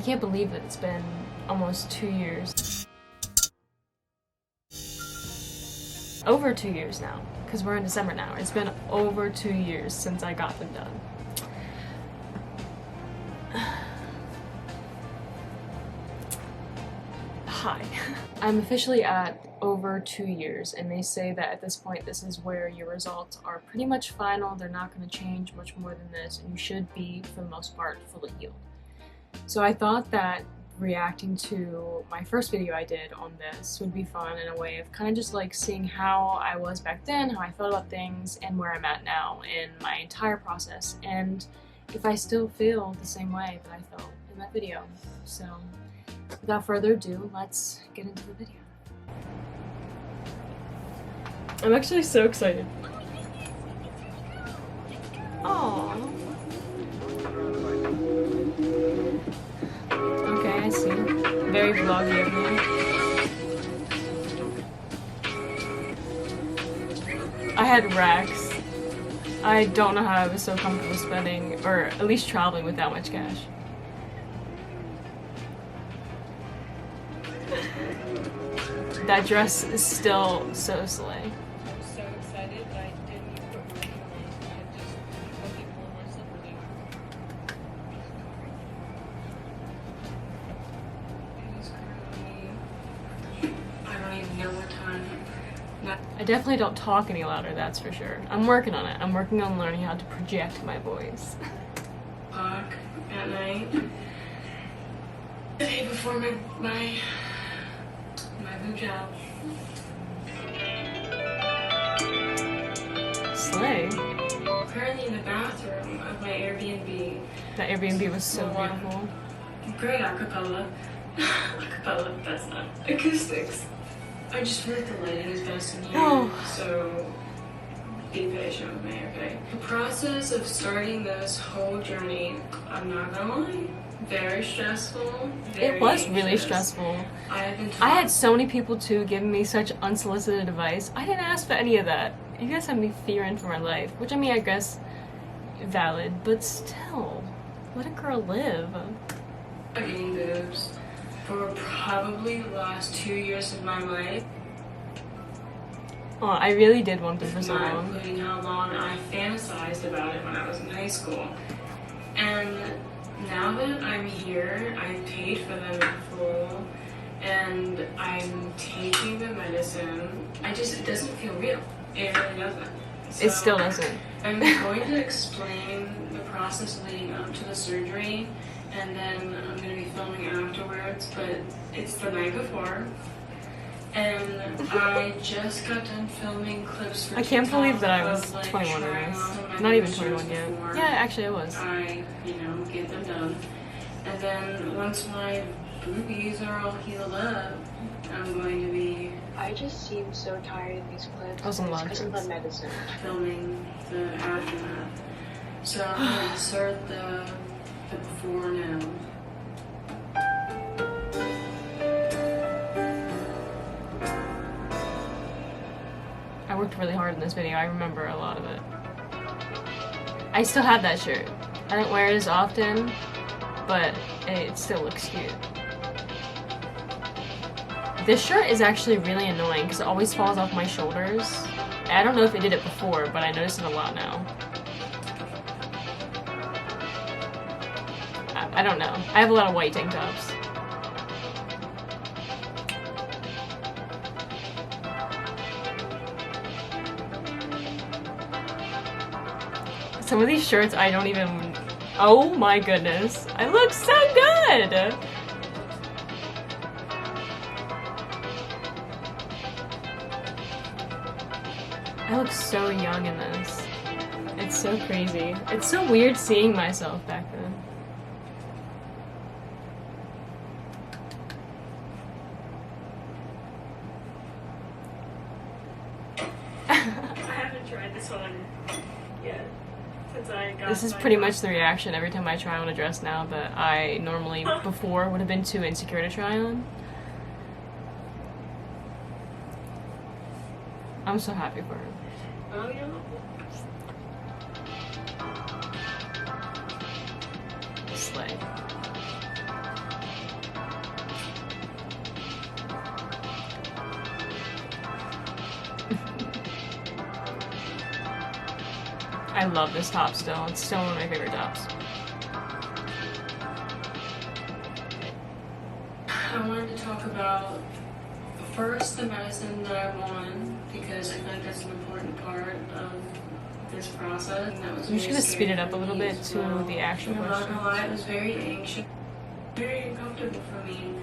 can't believe that it's been almost 2 years. Over 2 years now, because we're in December now. It's been over 2 years since I got them done. Hi. I'm officially at over 2 years, and they say that at this point this is where your results are pretty much final. They're not going to change much more than this, and you should be, for the most part, fully healed. So I thought that reacting to my first video I did on this would be fun in a way of kind of just like seeing how I was back then, how I felt about things, and where I'm at now in my entire process, and if I still feel the same way that I felt in that video. So without further ado, let's get into the video. I'm actually so excited. Aww. Okay, I see. Very vloggy of me. I had racks. I don't know how I was so comfortable spending, or at least traveling with that much cash. That dress is still so slay. I'm so excited that I didn't put my phone on. I just put it more separately. It is currently, I don't even know what time. I definitely don't talk any louder, that's for sure. I'm working on it. I'm working on learning how to project my voice. O'clock at night. The day before my boob job. Slay. Currently in the bathroom of my Airbnb. That Airbnb was so beautiful. Great acapella. Acapella, that's not acoustics. I just feel like the lighting is best in here, so be patient with me, okay? The process of starting this whole journey, I'm not gonna lie, very stressful. It was really stressful. I had so many people too giving me such unsolicited advice. I didn't ask for any of that. You guys have me fearing for my life, which I mean, I guess valid, but still, let a girl live. I've been eating boobs for probably the last 2 years of my life. Oh, I really did want them for so long. Including how long I fantasized about it when I was in high school. And now that I'm here, I paid for them in full, and I'm taking the medicine. It doesn't feel real. It really doesn't. So It still doesn't. I'm going to explain the process leading up to the surgery, and then I'm going to be filming afterwards, but it's the night before. And I just got done filming clips for I can't believe that I was of, like, 21 in trying this. on Not even my 21 yet. before Yeah, actually I was. I, get them done. And then once my boobies are all healed up, I'm going to be... I just seem so tired in these clips. I was in It's because of the medicine. filming the aftermath. So I'm going to insert the before now. I worked really hard in this video. I remember a lot of it. I still have that shirt. I don't wear it as often, but it still looks cute. This shirt is actually really annoying because it always falls off my shoulders. I don't know if I did it before, but I notice it a lot now. I don't know. I have a lot of white tank tops. Some of these shirts I don't even... Oh my goodness. I look so good! I look so young in this. It's so crazy. It's so weird seeing myself back then. I haven't tried this one yet. Since I got This is pretty much the reaction every time I try on a dress now that I normally before would have been too insecure to try on. I'm so happy for her. Oh, yeah. Slay. I love this top still. It's still one of my favorite tops. I wanted to talk about first the medicine that I won, because I feel like that's an important part of this process. And that was I'm just gonna speed it up a little bit to the actual question. I'm not gonna lie, questions. it was very anxious, very uncomfortable for me,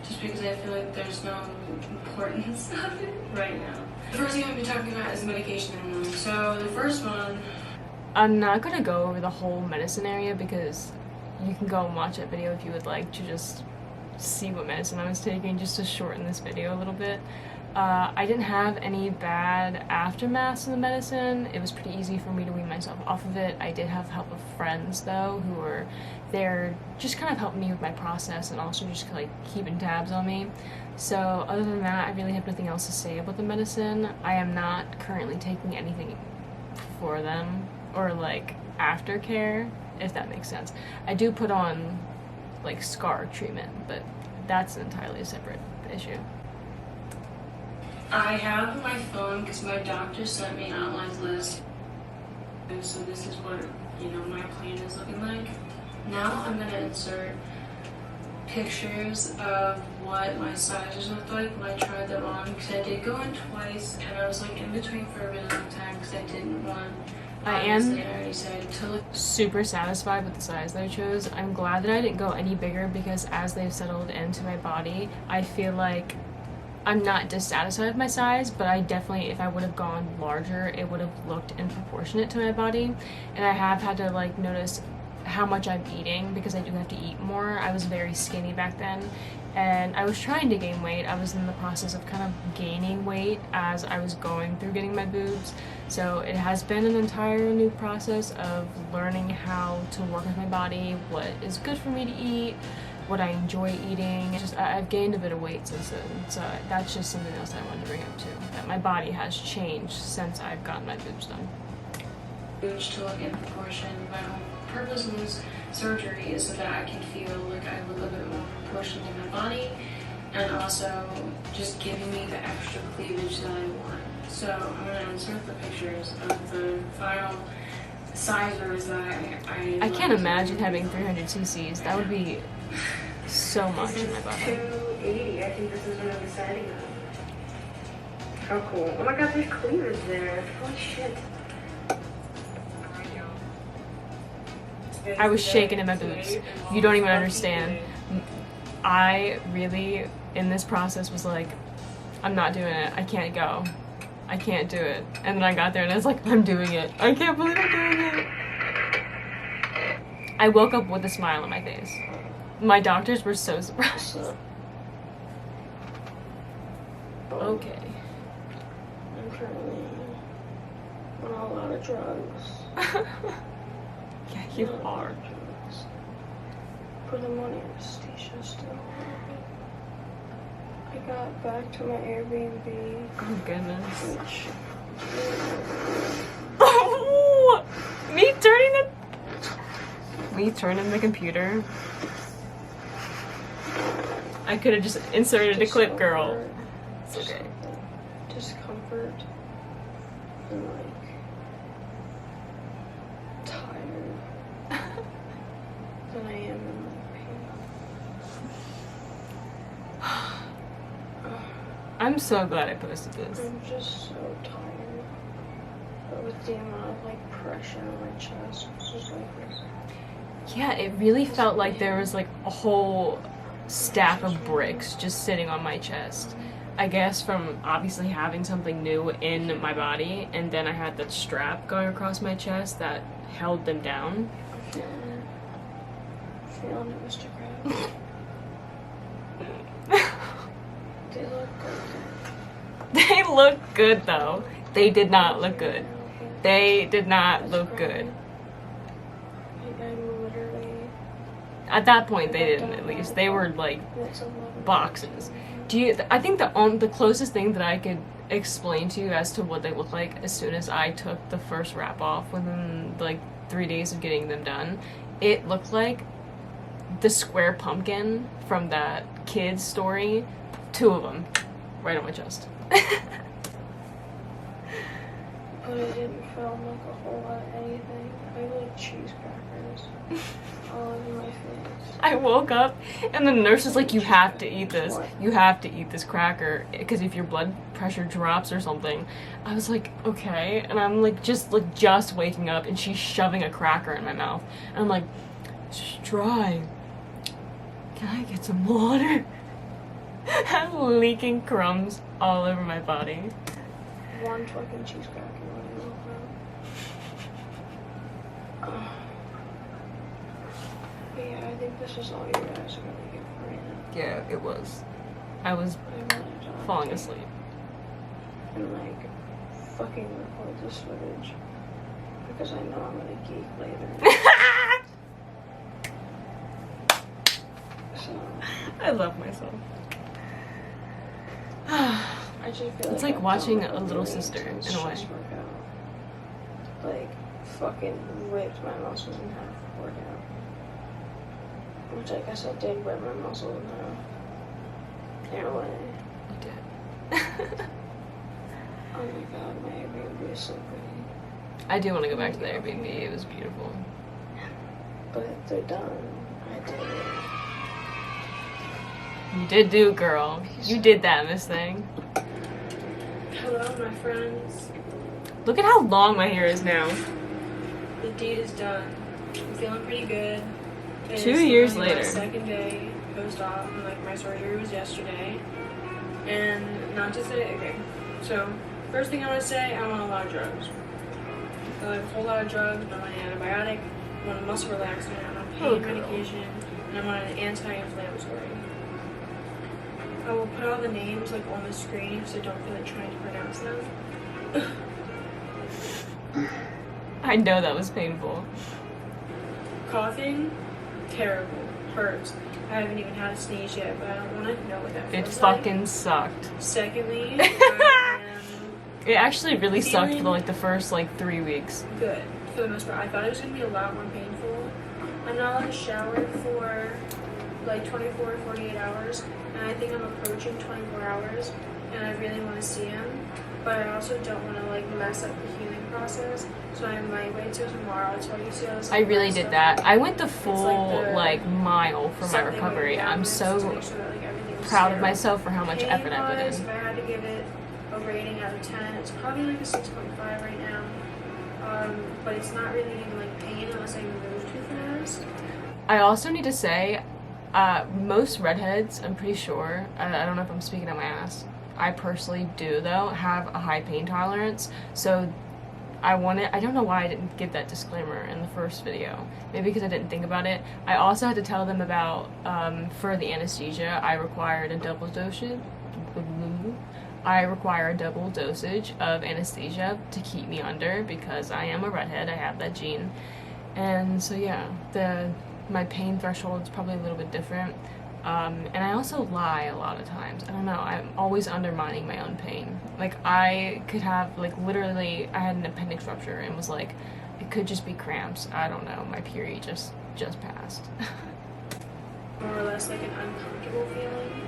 just because I feel like there's no importance of it right now. The first thing I'm gonna be talking about is the medication I'm on. So the first one, I'm not gonna go over the whole medicine area because you can go and watch that video if you would like to just see what medicine I was taking, just to shorten this video a little bit. I didn't have any bad aftermaths of the medicine. It was pretty easy for me to wean myself off of it. I did have help of friends though who were there just kind of helping me with my process and also just like keeping tabs on me. So other than that, I really have nothing else to say about the medicine. I am not currently taking anything for them or like aftercare, if that makes sense. I do put on like scar treatment, but that's an entirely separate issue. I have my phone because my doctor sent me an outlined list. And so this is what, you know, my plan is looking like. Now I'm gonna insert pictures of what my sizes look like when I tried them on, because I did go in twice and I was like in between for a really long time because I didn't want, I am already said, to look super satisfied with the size that I chose. I'm glad that I didn't go any bigger because as they've settled into my body, I feel like I'm not dissatisfied with my size, but I definitely, if I would have gone larger, it would have looked disproportionate to my body. And I have had to like notice how much I'm eating because I do have to eat more. I was very skinny back then and I was trying to gain weight. I was in the process of kind of gaining weight as I was going through getting my boobs. So it has been an entire new process of learning how to work with my body, what is good for me to eat, what I enjoy eating. I've gained a bit of weight since then, so that's just something else I wanted to bring up too, that my body has changed since I've gotten my boobs done. to look in proportion. My whole purpose of this surgery is so that I can feel like I look a bit more proportioned in my body, and also just giving me the extra cleavage that I want. So I'm going to insert the pictures of the final sizers that I can't imagine having 300 cc's. That would be so much in my body. 280. I think this is what I'm deciding on. How cool. Oh my god, there's cleavage there. Holy shit. I was shaking in my boots. You don't even understand. I really, in this process, was like, I'm not doing it. I can't go. I can't do it. And then I got there and I was like, I'm doing it. I can't believe I'm doing it. I woke up with a smile on my face. My doctors were so surprised. Okay. I'm currently on a lot of drugs. Yeah, you are. Drugs. Put them on anesthesia still. I got back to my Airbnb. Oh goodness. Which... Oh, me turning the computer. I could have just inserted a clip, girl. It's okay. Discomfort and like tired than I am in like pain. I'm so glad I posted this. I'm just so tired. But with the amount of like pressure on my chest, it's just like this. Yeah, it really felt like there was like a whole stack of bricks just sitting on my chest. I guess from obviously having something new in my body, and then I had that strap going across my chest that held them down. Feeling it, Mr. Krabs. They look good. They look good though. They did not look good. They did not look good. I'm literally... At that point, they didn't. At least they were like boxes. I think the closest thing that I could explain to you as to what they look like as soon as I took the first wrap off within like 3 days of getting them done, it looked like the square pumpkin from that kid's story. 2 of them right on my chest. But I didn't film like a whole lot of anything. I have like cheese crackers all over my face. I woke up and the nurse is like, you have to eat this. You have to eat this cracker because if your blood pressure drops or something. I was like, okay. And I'm like just waking up and she's shoving a cracker in my mouth. And I'm like, it's dry. Can I get some water? I'm leaking crumbs all over my body. One fucking cheese cracker. But yeah, I think this is all you guys are gonna get for right now. Yeah, it was. I was falling asleep. And like, fucking record this footage. Because I know I'm gonna geek later. So. I love myself. I just feel It's like like watching a little sister in a way. Like, fucking ripped my muscles in half workout. Which I guess I did rip my muscles in half. In a way. You did. Oh my god, my Airbnb is so pretty. I do want to go back to the Airbnb. It was beautiful. But they're done. I did it. You did do, girl. You did that, Miss Thing. Hello, my friends. Look at how long my hair is now. The deed is done. I'm feeling pretty good. 2 years My later. second day post-op, and like my surgery was yesterday. And not to say, okay, so first thing I want to say, I want a lot of drugs. I like a whole lot of drugs. I want an antibiotic, I want a muscle relaxant, I want pain medication, and I want an anti-inflammatory. I will put all the names like on the screen so I don't feel like trying to pronounce them. I know that was painful. Coughing, terrible, hurts. I haven't even had a sneeze yet, but I don't want to know what that It feels fucking like. sucked. Secondly, I It actually really sucked for feeling the first 3 weeks. am good for the most part. I thought it was going to be a lot more painful. I'm not allowed to shower for like 24 or 48 hours, and I think I'm approaching 24 hours, and I really want to see him, but I also don't want to mess up the healing process, so I might wait till tomorrow till you see us. I really did that. I went the full the mile for my recovery. I'm so proud of myself for how much effort I put If in. I had to give it a rating out of 10, it's probably like a 6.5 right now. But it's not really even pain unless I move too fast. I also need to say, most redheads, I'm pretty sure, I don't know if I'm speaking on my ass, I personally do though, have a high pain tolerance, so I don't know why I didn't give that disclaimer in the first video. Maybe because I didn't think about it. I also had to tell them about, for the anesthesia, I required a double dosage. I require a double dosage of anesthesia to keep me under because I am a redhead, I have that gene. And so yeah, my pain threshold is probably a little bit different. And I also lie a lot of times. I don't know, I'm always undermining my own pain. I could have, literally, I had an appendix rupture and was it could just be cramps. I don't know, my period just passed. More or less an uncomfortable feeling.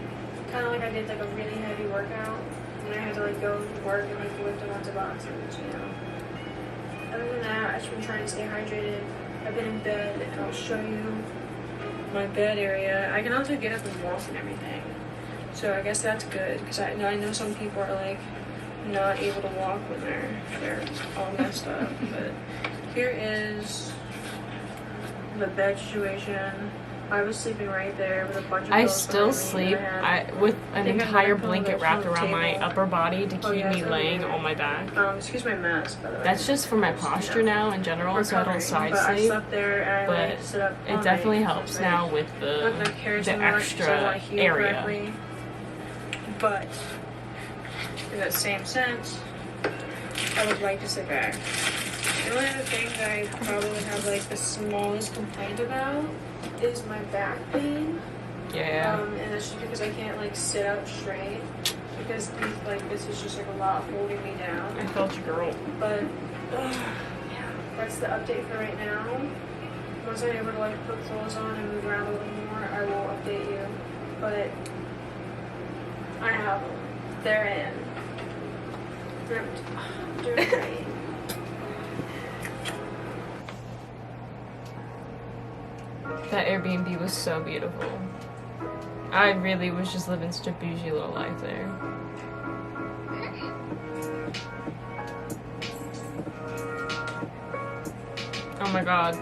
Kind of like I did a really heavy workout and I had to go to work and lift a bunch of boxes, you know. Other than that, I've just been trying to stay hydrated. I've been in bed and I'll show you my bed area. I can also get up and walk and everything. So I guess that's good because I know some people are not able to walk when they're all messed up. But here is the bed situation. I was sleeping right there with a bunch of I pillows still behind me, sleep and I had, with an think I had entire a pillow blanket on wrapped the around my table. upper body to keep yeah, me it's over laying here. on my back. Excuse my mask, by the way. That's just for my posture now in general, so I don't side But I sleep. slept there and I But sit up all it definitely night. helps now with the extra area. Correctly. But in that same sense, I would like to sit back. The only other thing that I probably would have the smallest complaint about is my back pain. Yeah. And that's just because I can't sit up straight because this is just a lot holding me down. I felt you, girl. But yeah, that's the update for right now. Once I'm able to put clothes on and move around a little more, I will update you. But I have them. They're in. They're great. Airbnb was so beautiful. I really was just living such a bougie little life there. Oh my god.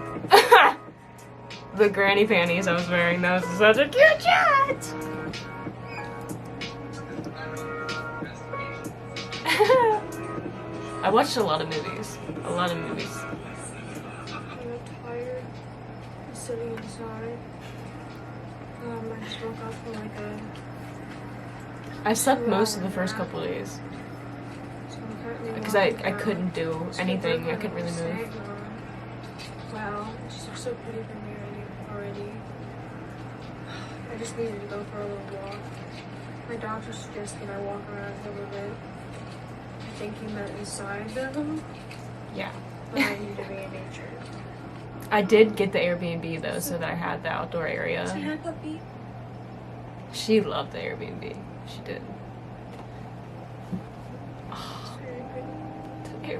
The granny panties I was wearing, that was such a cute shot! I watched a lot of movies. A lot of movies. I'm tired. I'm sitting inside. I just woke up from like a... I slept most of the first couple of days. So I'm currently Because I walking around. couldn't do anything. I couldn't really move. Wow, it's just so pretty from here already. I just needed to go for a little walk. My doctor suggested I walk around a little bit. I think he meant inside though, Yeah. but I need to be in nature. I did get the Airbnb though, so that I had the outdoor Say area. hi, puppy. She loved the Airbnb. She did. It's very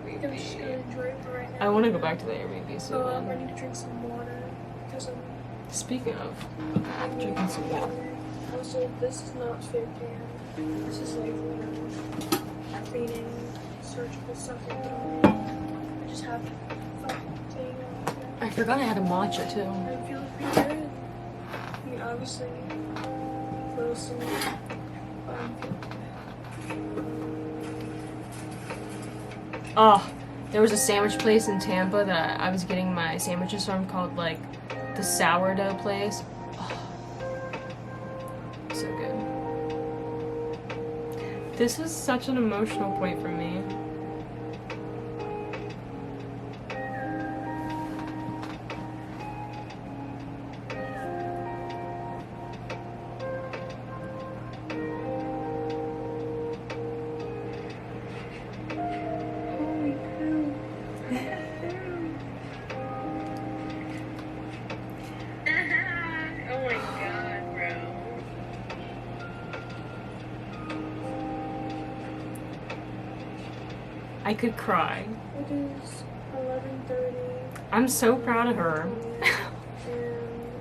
pretty. The I'm just gonna Airbnb. enjoy it for right now. I want to go back to the Airbnb so I bad. need to drink some water because I'm Speaking of drinking some water. also, this is not fit care. This is like cleaning, surgical stuff like that. I just have fucking thing. I forgot I had a matcha too. I feel pretty good. I mean, obviously, a little silly, but I'm feeling good. Oh, there was a sandwich place in Tampa that I was getting my sandwiches from called like the sourdough place. Oh, so good. This was such an emotional point for me. Holy poo. Oh my god, bro. I could cry. It is 11:30. I'm so proud of her. and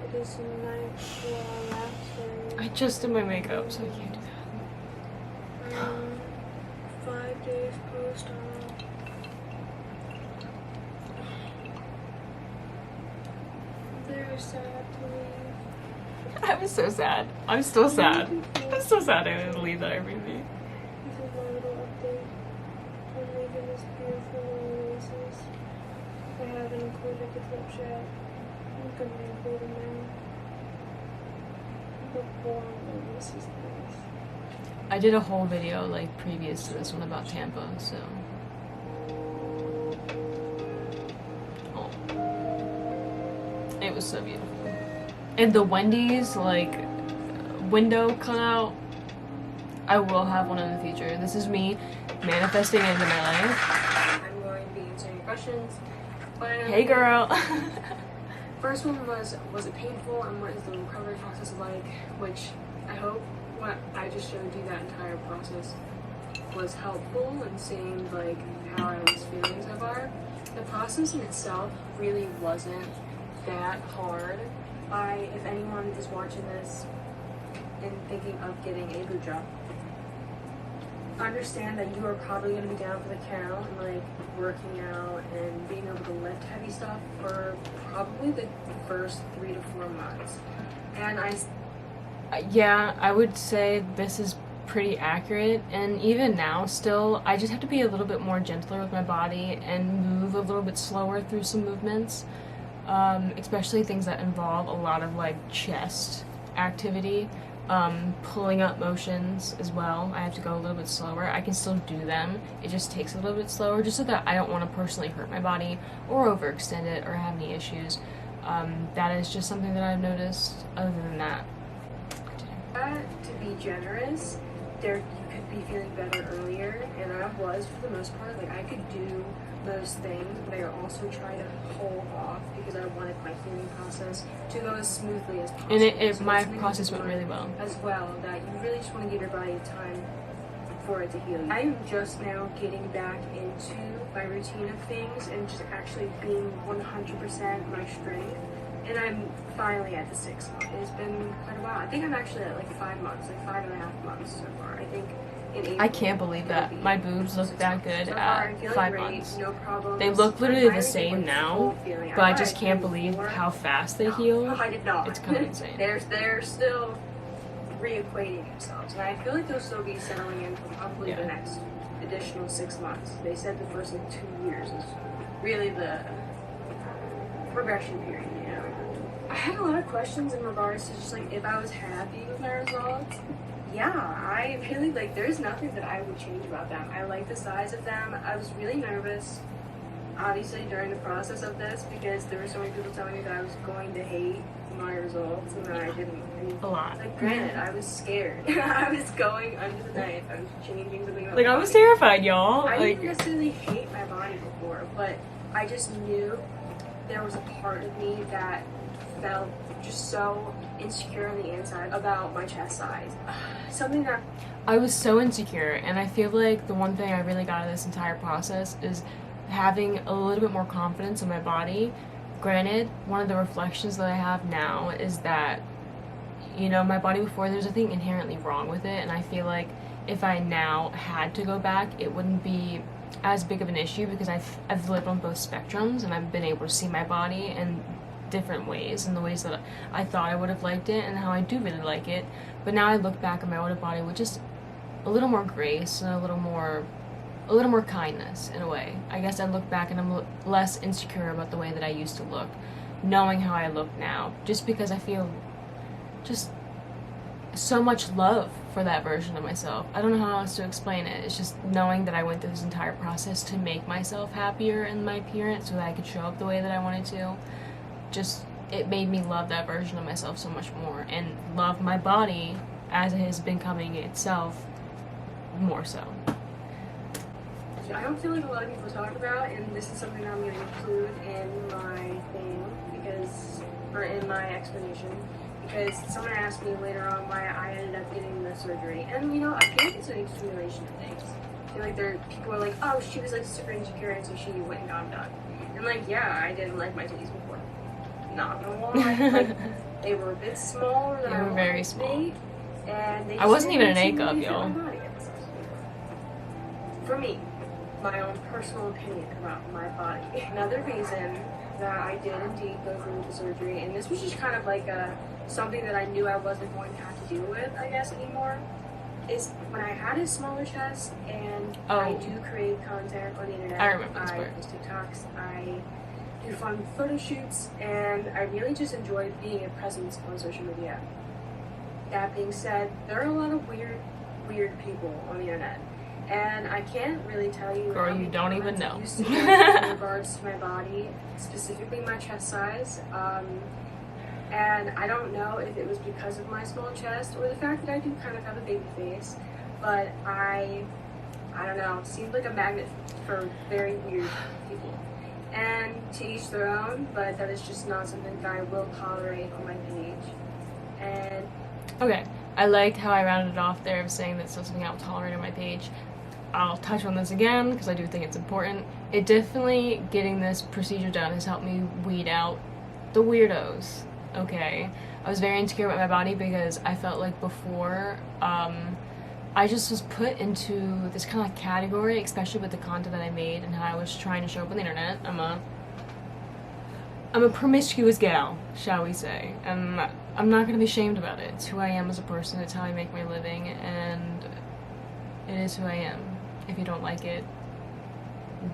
it is the night before our last day. I just did my makeup, so I can't do that. 5 days post Very sad to leave. I was so sad. I'm still sad. I'm so sad I didn't leave that Airbnb. This is my little update. I'm leaving this beautiful little oasis. I haven't included the flip chat. I'm gonna include them now. But boy, this is nice. I did a whole video like previous to this one about Tampa, so. Oh. It was so beautiful. And the Wendy's like window cutout, I will have one in the future. This is me manifesting into my life. I'm going to be answering your questions. But Hey girl. first one was it painful and what is the recovery process like? Which I hope what I just showed you, that entire process, was helpful and seemed like how I was feeling so far. The process in itself really wasn't that hard. If anyone is watching this and thinking of getting a boob job, understand that you are probably going to be down for the count and like working out and being able to lift heavy stuff for probably the first 3 to 4 months. And Yeah, I would say this is pretty accurate, and even now still, I just have to be a little bit more gentler with my body and move a little bit slower through some movements, especially things that involve a lot of like chest activity, pulling up motions as well. I have to go a little bit slower. I can still do them, it just takes a little bit slower just so that I don't want to personally hurt my body or overextend it or have any issues. That is just something that I've noticed. Other than that, to be generous, you could be feeling better earlier, and I was for the most part. Like I could do those things, but I also try to hold off because I wanted my healing process to go as smoothly as possible. and So my it's something process to went learn really well. as well, that you really just want to give your body time for it to heal. I am just now getting back into my routine of things and just actually being 100% my strength. And I'm finally at the 6 month. It's been quite a while. I think I'm actually at like 5 months, like 5.5 months so far. I think in April. I can't believe that my boobs look that good so at far, 5 great, months. no problems. They look literally the I'm same finally now, full feeling. but I just can't believe how fast they heal. I did not. It's kind of insane. They're still reequating themselves, and I feel like they'll still be settling in for probably the next additional 6 months. They said the first like 2 years is really the progression period, you know. I had a lot of questions in regards to just like if I was happy with my results. Yeah, I really like there's nothing that I would change about them. I like the size of them. I was really nervous, obviously, during the process of this because there were so many people telling me that I was going to hate my results and that I didn't. A lot. Like, granted, I was scared. I was going under the knife. I was changing something about Like, my I was body. terrified, y'all. I Like, didn't necessarily hate my body before, but I just knew there was a part of me that felt just so insecure on the inside about my chest size. Something that I was so insecure, and I feel like the one thing I really got out of this entire process is having a little bit more confidence in my body. Granted, one of the reflections that I have now is that, you know, my body before, there's nothing inherently wrong with it, and I feel like if I now had to go back, it wouldn't be as big of an issue because I've lived on both spectrums, and I've been able to see my body in different ways, in the ways that I thought I would have liked it and how I do really like it. But now I look back at my older body with just a little more grace and a little more kindness in a way. I guess I look back and I'm less insecure about the way that I used to look, knowing how I look now, just because I feel just so much love for that version of myself. I don't know how else to explain it. It's just knowing that I went through this entire process to make myself happier in my appearance so that I could show up the way that I wanted to. Just, it made me love that version of myself so much more and love my body as it has been becoming itself more so. I don't feel like a lot of people talk about, and this is something I'm going to include in my thing or in my explanation, because someone asked me later on why I ended up getting the surgery, and you know, I feel like it's an accumulation of things. I feel like people are like, oh, she was like super insecure, and so she went and got them done. And like, yeah, I didn't like my titties before. Not gonna lie, like, they were a bit smaller than I were very small. And they I wasn't even an A didn't cup, really fit y'all. my body. For me, my own personal opinion about my body. Another reason that I did indeed go through the surgery, and this was just kind of like something that I knew I wasn't going to have to deal with, I guess, anymore, is when I had a smaller chest and I do create content on the internet. I remember this I part. post TikToks, I do fun photo shoots, and I really just enjoy being a presence on social media. That being said, there are a lot of weird people on the internet. And I can't really tell you. Girl, you don't even know. You see in regards to my body, specifically my chest size. And I don't know if it was because of my small chest or the fact that I do kind of have a baby face. But I don't know, it seemed like a magnet for very weird people. And to each their own, but that is just not something that I will tolerate on my page. And Okay, I liked how I rounded it off there of saying that it's something I'll tolerate on my page. I'll touch on this again because I do think it's important. It definitely, getting this procedure done has helped me weed out the weirdos, okay? I was very insecure about my body because I felt like before, I just was put into this kind of like category, especially with the content that I made and how I was trying to show up on the internet. I'm a promiscuous gal, shall we say, and I'm not going to be ashamed about it. It's who I am as a person, it's how I make my living, and it is who I am. If you don't like it,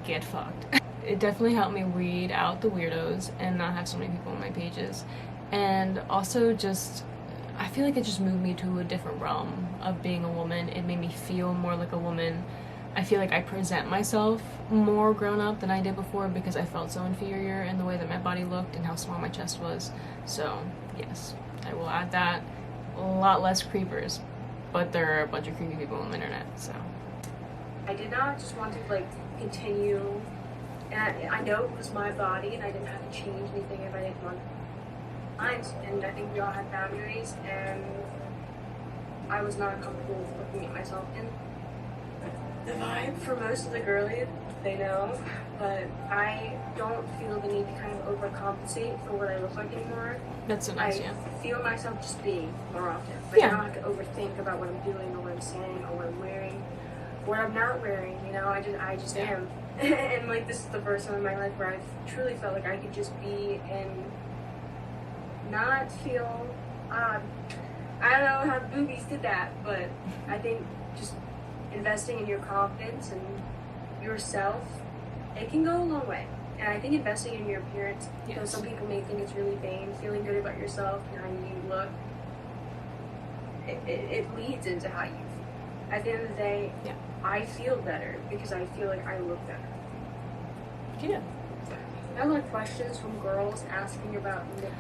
get fucked. It definitely helped me weed out the weirdos and not have so many people on my pages. And also just, I feel like it just moved me to a different realm of being a woman. It made me feel more like a woman. I feel like I present myself more grown up than I did before because I felt so inferior in the way that my body looked and how small my chest was. So, yes, I will add that. A lot less creepers, but there are a bunch of creepy people on the internet, so. I did not just want to like continue, and I know it was my body and I didn't have to change anything if I didn't want mine, and I think we all had boundaries, and I was not comfortable looking at myself in the vibe for most of the girlies, they know, but I don't feel the need to kind of overcompensate for what I look like anymore. That's so nice, I yeah. feel myself just being more often. Like, Yeah. I don't have to overthink about what I'm doing or what I'm saying or what I'm wearing, what I'm not wearing, you know, I just Yeah. am. And like, this is the first time in my life where I've truly felt like I could just be and not feel odd. I don't know how boobies did that, but I think just investing in your confidence and yourself, it can go a long way. And I think investing in your appearance, though some people may think it's really vain, feeling good about yourself and how you look, it leads into how you feel. At the end of the day, Yeah. I feel better because I feel like I look better. Yeah. I have like questions from girls asking about nip.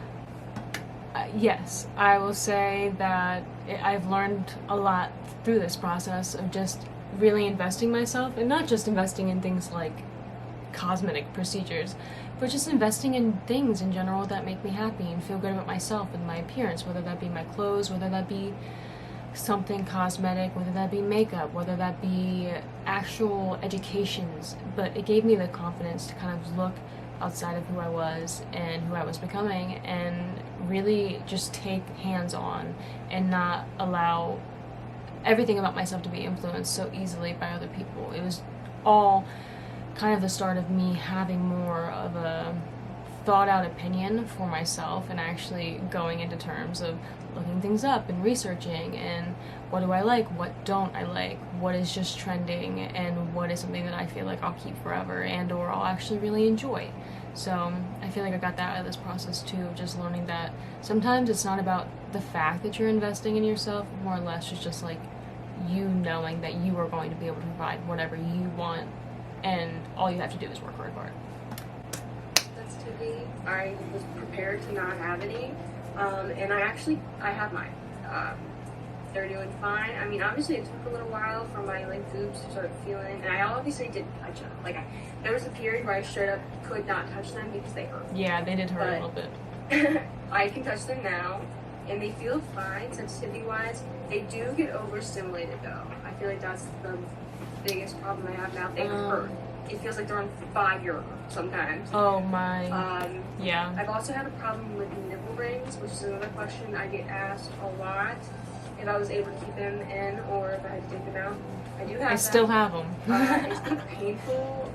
Yes, I will say that I've learned a lot through this process of just really investing myself, and not just investing in things like cosmetic procedures, but just investing in things in general that make me happy and feel good about myself and my appearance, whether that be my clothes, whether that be something cosmetic, whether that be makeup, whether that be actual educations. But it gave me the confidence to kind of look outside of who I was and who I was becoming, and really just take hands on and not allow everything about myself to be influenced so easily by other people. It was all kind of the start of me having more of a thought out opinion for myself and actually going into terms of looking things up and researching and what do I like, what don't I like, what is just trending, and what is something that I feel like I'll keep forever and or I'll actually really enjoy. So I feel like I got that out of this process too, just learning that sometimes it's not about the fact that you're investing in yourself, more or less it's just like you knowing that you are going to be able to provide whatever you want, and all you have to do is work really hard. Sensitivity. I was prepared to not have any, and I have mine. They're doing fine. I mean, obviously it took a little while for my like boobs to start feeling, and I obviously didn't touch them. Like, there was a period where I straight up could not touch them because they hurt. Yeah, they did hurt a little bit. I can touch them now, and they feel fine sensitivity-wise. They do get overstimulated though. I feel like that's the biggest problem I have now. They hurt. It feels like they're on fire sometimes. Oh my. Yeah. I've also had a problem with nipple rings, which is another question I get asked a lot. If I was able to keep them in or if I had to take them out. I do have them. I still have them. It's been painful,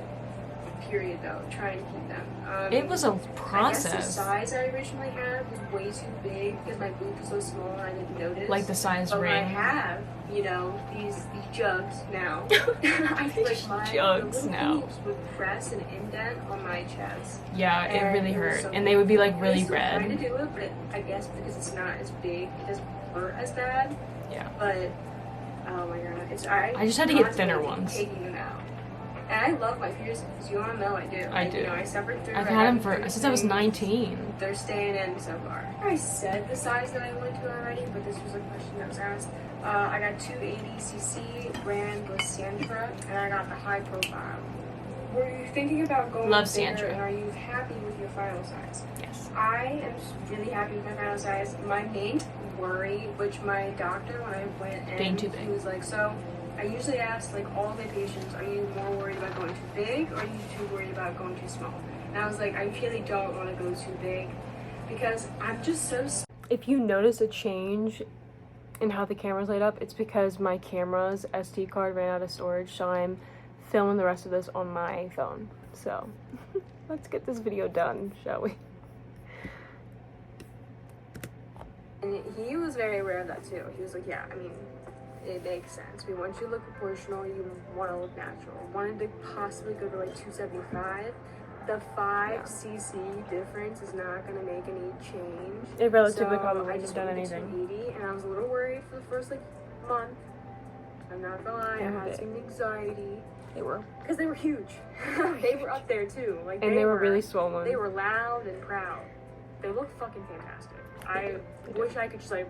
period, though, trying to keep them. It was a I guess the process. size I originally had was way too big because my boob was so small and I didn't notice. Like the size but ring. when I have, you know, these jugs now, I feel like my Jugs the little now. boobs would press an indent on my chest. Yeah, it And really it was hurt. so And they would be like I really still trying to red. do it, but I guess because it's not as big, it doesn't hurt as bad. Yeah. But oh my god, I just had to get constantly thinner keep ones. Taking them out, and I love my piercings. You want to know? I do. I do. You know, I suffered through. I've I had them got since I was piercings. 19. They're staying in so far. I said the size that I went to already, but this was a question that was asked. I got 280cc, brand was Sandra, and I got the high profile. Were you thinking about going Love bigger, Sandra. and are you happy with your final size? Yes. I am really happy with my final size. My main worry, which my doctor, when I went in, Being too big. he was like, so I usually ask like all my patients, are you more worried about going too big or are you too worried about going too small? And I was like, I really don't want to go too big because I'm just so... If you notice a change in how the camera's laid up, it's because my camera's SD card ran out of storage, so I'm filming the rest of this on my phone. So let's get this video done, shall we? And he was very aware of that too. He was like, yeah, I mean, it makes sense. We want you to look proportional. You want to look natural. Wanted to possibly go to like 275. The 5cc difference is not going to make any change. It relatively so probably I wouldn't just have done went to anything. 280, and I was a little worried for the first like month. I'm not gonna lie, They I were had big. some anxiety They were. because they were huge. They were up there too. Like And they were really swollen. They were loud and proud. They look fucking fantastic. I They do. wish I could just like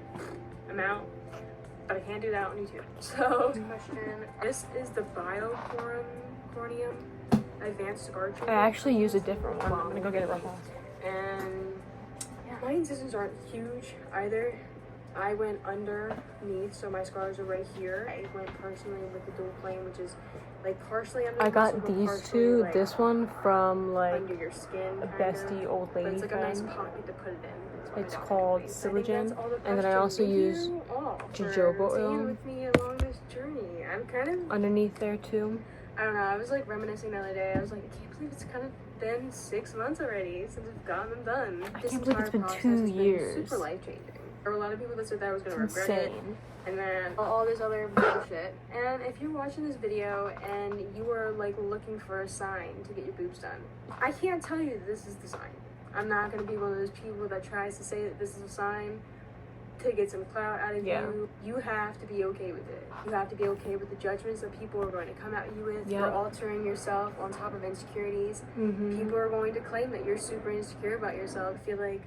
them out, but I can't do that on YouTube. So, question. This is the Corneum Advanced Scar Treatment. I actually use a different one. I'm gonna go get it real fast. And yeah, my incisions aren't huge either. I went underneath, so my scars are right here. I went personally with the dual plane, which is like partially under. I got these two. Like, this one from like under your skin, a bestie old lady it's like friend. a nice pocket to put it in. It's called Silogen, and then I also use jojoba oil with me along this journey. I'm kind of underneath there too. I don't know. I was like reminiscing the other day. I was like, I can't believe it's kind of been 6 months already since I've gotten them done. I can't believe it's been 2 years. Super life changing. There were a lot of people that said that I was gonna It's regret insane. it, and then all this other bullshit. And if you're watching this video and you are like looking for a sign to get your boobs done, I can't tell you that this is the sign. I'm not gonna be one of those people that tries to say that this is a sign to get some clout out of you. You have to be okay with it. You have to be okay with the judgments that people are going to come at you with for altering yourself on top of insecurities. People are going to claim that you're super insecure about yourself. I feel like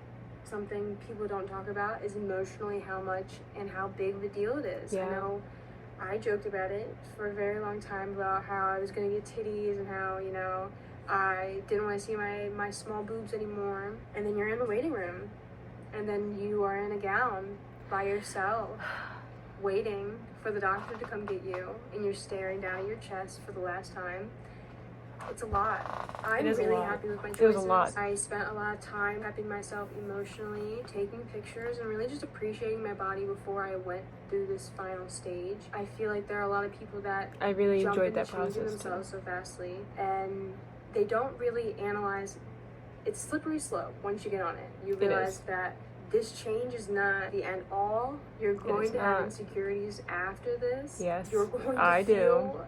something people don't talk about is emotionally how much and how big of a deal it is. I know I joked about it for a very long time about how I was going to get titties and how, you know, I didn't want to see my small boobs anymore. And then you're in the waiting room and then you are in a gown by yourself waiting for the doctor to come get you, and you're staring down at your chest for the last time. It's a lot. I'm really happy with my choices. It was a lot. I spent a lot of time prepping myself emotionally, taking pictures, and really just appreciating my body before I went through this final stage. I feel like there are a lot of people that I really jump enjoyed into that process changing themselves so fastly, and they don't really analyze. It's slippery slope once you get on it. You realize that this change is not the end all. You're going to have insecurities after this. Yes, you're going to feel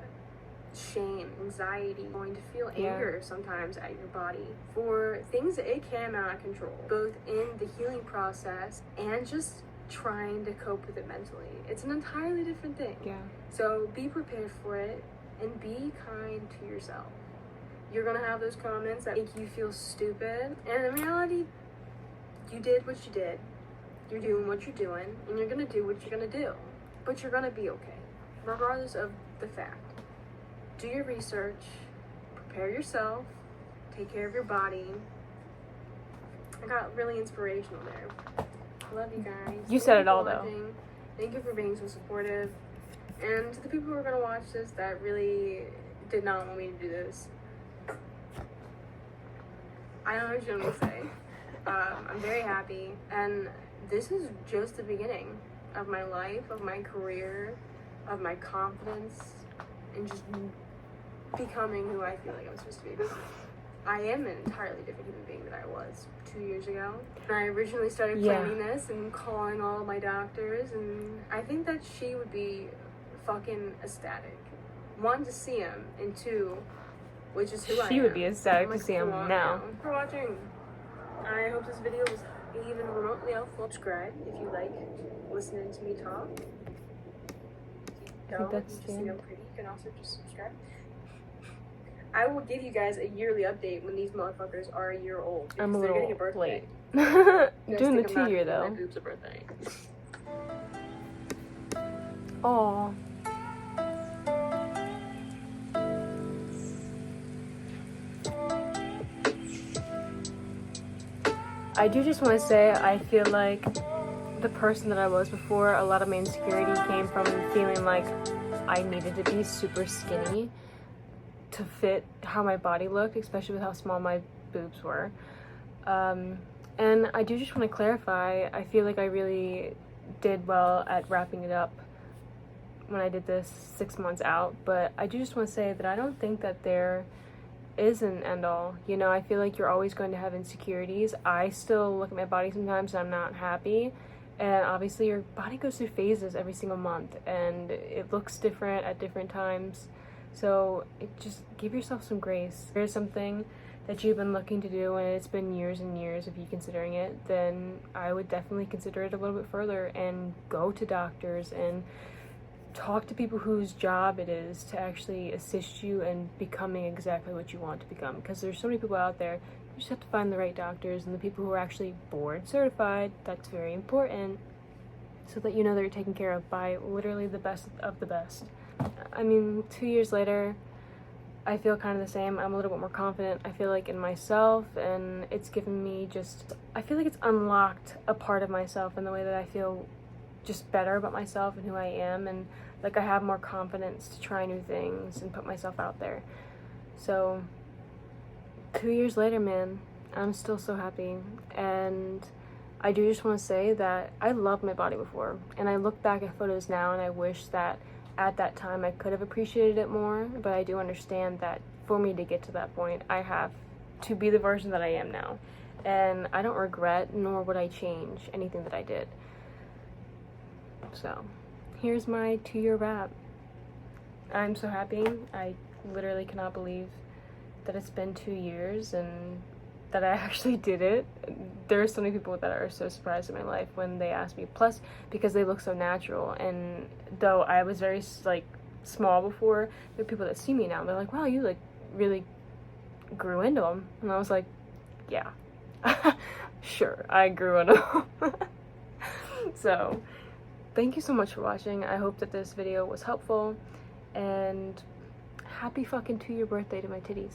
shame, anxiety, you're going to feel anger sometimes at your body for things that it cannot control, both in the healing process and just trying to cope with it mentally. It's an entirely different thing. So be prepared for it and be kind to yourself. You're gonna have those comments that make you feel stupid, and in reality, you did what you did, you're doing what you're doing, and you're gonna do what you're gonna do. But you're gonna be okay, regardless of the fact. Do your research, prepare yourself, take care of your body. I got really inspirational there. I love you guys. You said it all though. Thank you for being so supportive. And to the people who are gonna watch this that really did not want me to do this, I don't know what you're gonna say. I'm very happy, and this is just the beginning of my life, of my career, of my confidence, and just becoming who I feel like I'm supposed to be. I am an entirely different human being than I was 2 years ago. When I originally started planning this and calling all my doctors, and I think that she would be fucking ecstatic. One, to see him, and two, which is who I am. She would be ecstatic to see him now. Thanks for watching. I hope this video was even remotely helpful. Subscribe if you like listening to me talk. I think that's just think I'm pretty. You can also just subscribe. I will give you guys a yearly update when these motherfuckers are a year old. I'm a they're little getting a birthday. late. Doing the 2 year though. My boob's a birthday. Aww. I do just want to say, I feel like the person that I was before, a lot of my insecurity came from feeling like I needed to be super skinny to fit how my body looked, especially with how small my boobs were. And I do just want to clarify, I feel like I really did well at wrapping it up when I did this 6 months out, but I do just want to say that I don't think that there is an end all. You know, I feel like you're always going to have insecurities. I still look at my body sometimes and I'm not happy, and obviously your body goes through phases every single month and it looks different at different times, so just give yourself some grace. If there's something that you've been looking to do and it's been years and years of you considering it, then I would definitely consider it a little bit further and go to doctors and talk to people whose job it is to actually assist you in becoming exactly what you want to become, because there's so many people out there. You just have to find the right doctors and the people who are actually board certified. That's very important, so that you know that you're taken care of by literally the best of the best. I mean, 2 years later, I feel kind of the same. I'm a little bit more confident, I feel like, in myself, and it's given me just, I feel like it's unlocked a part of myself in the way that I feel just better about myself and who I am, and like I have more confidence to try new things and put myself out there. So 2 years later, man, I'm still so happy. And I do just want to say that I loved my body before, and I look back at photos now and I wish that at that time I could have appreciated it more, but I do understand that for me to get to that point, I have to be the version that I am now. And I don't regret, nor would I change anything that I did. So, here's my 2-year wrap. I'm so happy. I literally cannot believe that it's been 2 years and that I actually did it. There are so many people that are so surprised in my life when they ask me. Plus, because they look so natural, and though I was very like small before, there are people that see me now and they're like, wow, you like really grew into them. And I was like, yeah. Sure, I grew into them. So, thank you so much for watching. I hope that this video was helpful, and happy fucking 2-year birthday to my titties.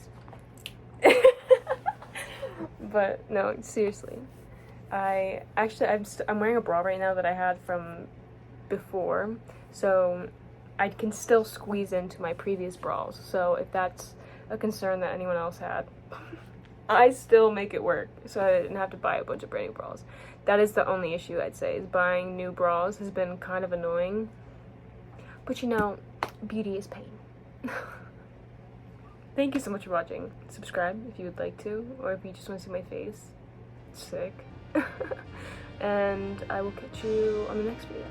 But no, seriously, I'm wearing a bra right now that I had from before, so I can still squeeze into my previous bras. So if that's a concern that anyone else had, I still make it work, so I didn't have to buy a bunch of brand new bras. That is the only issue, I'd say, is buying new bras has been kind of annoying. But you know, beauty is pain. Thank you so much for watching. Subscribe if you would like to, or if you just want to see my face. Sick. And I will catch you on the next video.